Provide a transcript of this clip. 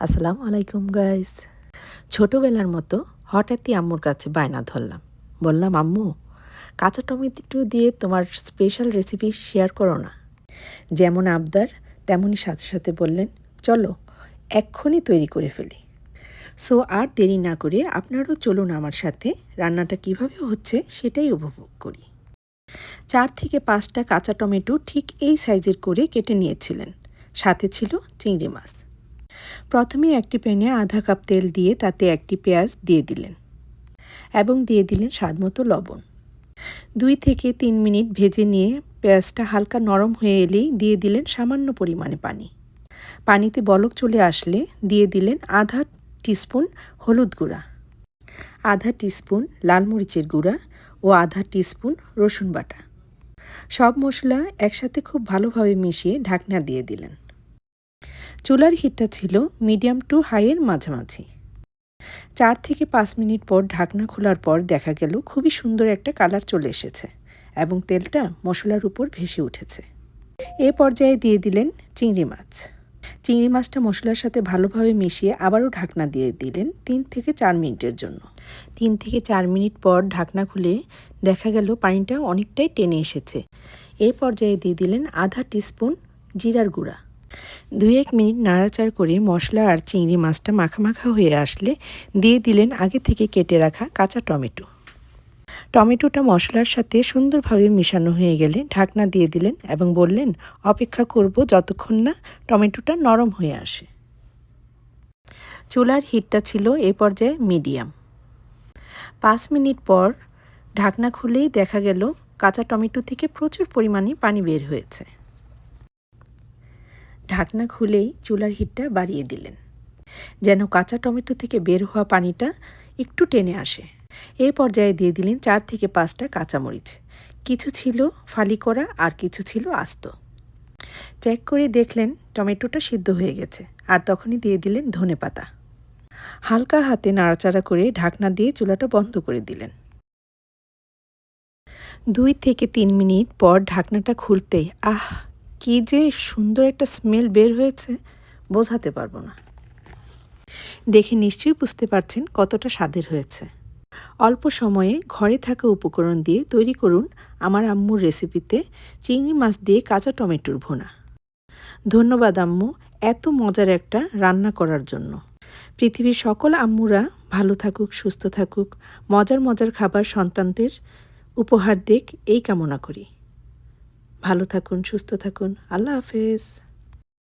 আসসালামু আলাইকুম গাইস। ছোটবেলার মতো হঠাৎই আম্মুর কাছে বায়না ধরলাম। বললাম, আম্মু, কাঁচা টমেটো দিয়ে তোমার স্পেশাল রেসিপি শেয়ার করো না। যেমন আবদার তেমনই সাথে সাথে বললেন, চলো এক্ষুনি তৈরি করে ফেলি। সো আর দেরি না করে আপনারও চলুন আমার সাথে, রান্নাটা কিভাবে হচ্ছে সেটাই উপভোগ করি। 4 থেকে 5টা কাঁচা টমেটো ঠিক এই সাইজের করে কেটে নিয়েছিলেন। সাথে ছিল চিংড়ি মাছ। প্রথমে একটি প্যানে আধা কাপ তেল দিয়ে তাতে একটি পেঁয়াজ দিয়ে দিলেন এবং দিয়ে দিলেন স্বাদমতো লবণ। 2 থেকে 3 মিনিট ভেজে নিয়ে পেঁয়াজটা হালকা নরম হয়ে এলেই দিয়ে দিলেন সামান্য পরিমাণে পানি। পানিতে বলক চলে আসলে দিয়ে দিলেন আধা টিস্পুন হলুদ গুঁড়া, আধা টিস্পুন লাল মরিচের গুঁড়া ও আধা টিস্পুন রসুন বাটা। সব মশলা একসাথে খুব ভালোভাবে মিশিয়ে ঢাকনা দিয়ে দিলেন। চুলার হিটটা ছিল মিডিয়াম টু হাইয়ের মাঝামাঝি। 4 থেকে 5 মিনিট পর ঢাকনা খোলার পর দেখা গেল খুবই সুন্দর একটা কালার চলে এসেছে এবং তেলটা মশলার উপর ভেসে উঠেছে। এ পর্যায়ে দিয়ে দিলেন চিংড়ি মাছ। চিংড়ি মাছটা মশলার সাথে ভালোভাবে মিশিয়ে আবারও ঢাকনা দিয়ে দিলেন 3 থেকে 4 মিনিটের জন্য। 3 থেকে 4 মিনিট পর ঢাকনা খুলে দেখা গেল পানিটা অনেকটাই টেনে এসেছে। এই পর্যায়ে দিয়ে দিলেন আধা টিস্পুন জিরার গুঁড়া। 2-1 মিনিট নাড়াচাড়া করে মশলা আর চিংড়ি মাছটা মাখা হয়ে আসলে দিয়ে দিলেন আগে থেকে কেটে রাখা কাঁচা টমেটো। টমেটোটা মশলার সাথে সুন্দরভাবে মিশানো হয়ে গেলে ঢাকনা দিয়ে দিলেন এবং বললেন, অপেক্ষা করব যতক্ষণ না টমেটোটা নরম হয়ে আসে। চুলার হিটটা ছিল এ পর্যায়ে মিডিয়াম। 5 মিনিট পর ঢাকনা খুলেই দেখা গেল কাঁচা টমেটো থেকে প্রচুর পরিমাণে পানি বের হয়েছে। ঢাকনা খুলেই চুলার হিটটা বাড়িয়ে দিলেন যেন কাঁচা টমেটো থেকে বের হওয়া পানিটা একটু টেনে আসে। এই পর্যায়ে দিয়ে দিলেন 4 থেকে 5টা কাঁচামরিচ। কিছু ছিল ফালি করা আর কিছু ছিল আস্ত। চেক করে দেখলেন টমেটোটা সিদ্ধ হয়ে গেছে আর তখনই দিয়ে দিলেন ধনেপাতা। হালকা হাতে নাড়াচাড়া করে ঢাকনা দিয়ে চুলাটা বন্ধ করে দিলেন। 2 থেকে 3 মিনিট পর ঢাকনাটা খুলতেই কি যে সুন্দর একটা স্মেল বের হয়েছে, বোঝাতে পারবো না। দেখে নিশ্চয়ই বুঝতে পারছেন কতটা স্বাদের হয়েছে। অল্প সময়ে ঘরে থাকা উপকরণ দিয়ে তৈরি করুন আমার আম্মুর রেসিপিতে চিংড়ি মাছ দিয়ে কাঁচা টমেটোর ভুনা। ধন্যবাদ আম্মু, এত মজার একটা রান্না করার জন্য। পৃথিবীর সকল আম্মুরা ভালো থাকুক, সুস্থ থাকুক, মজার খাবার সন্তানদের উপহার দিক এই কামনা করি। ভালো থাকুন, সুস্থ থাকুন। আল্লাহ হাফেজ।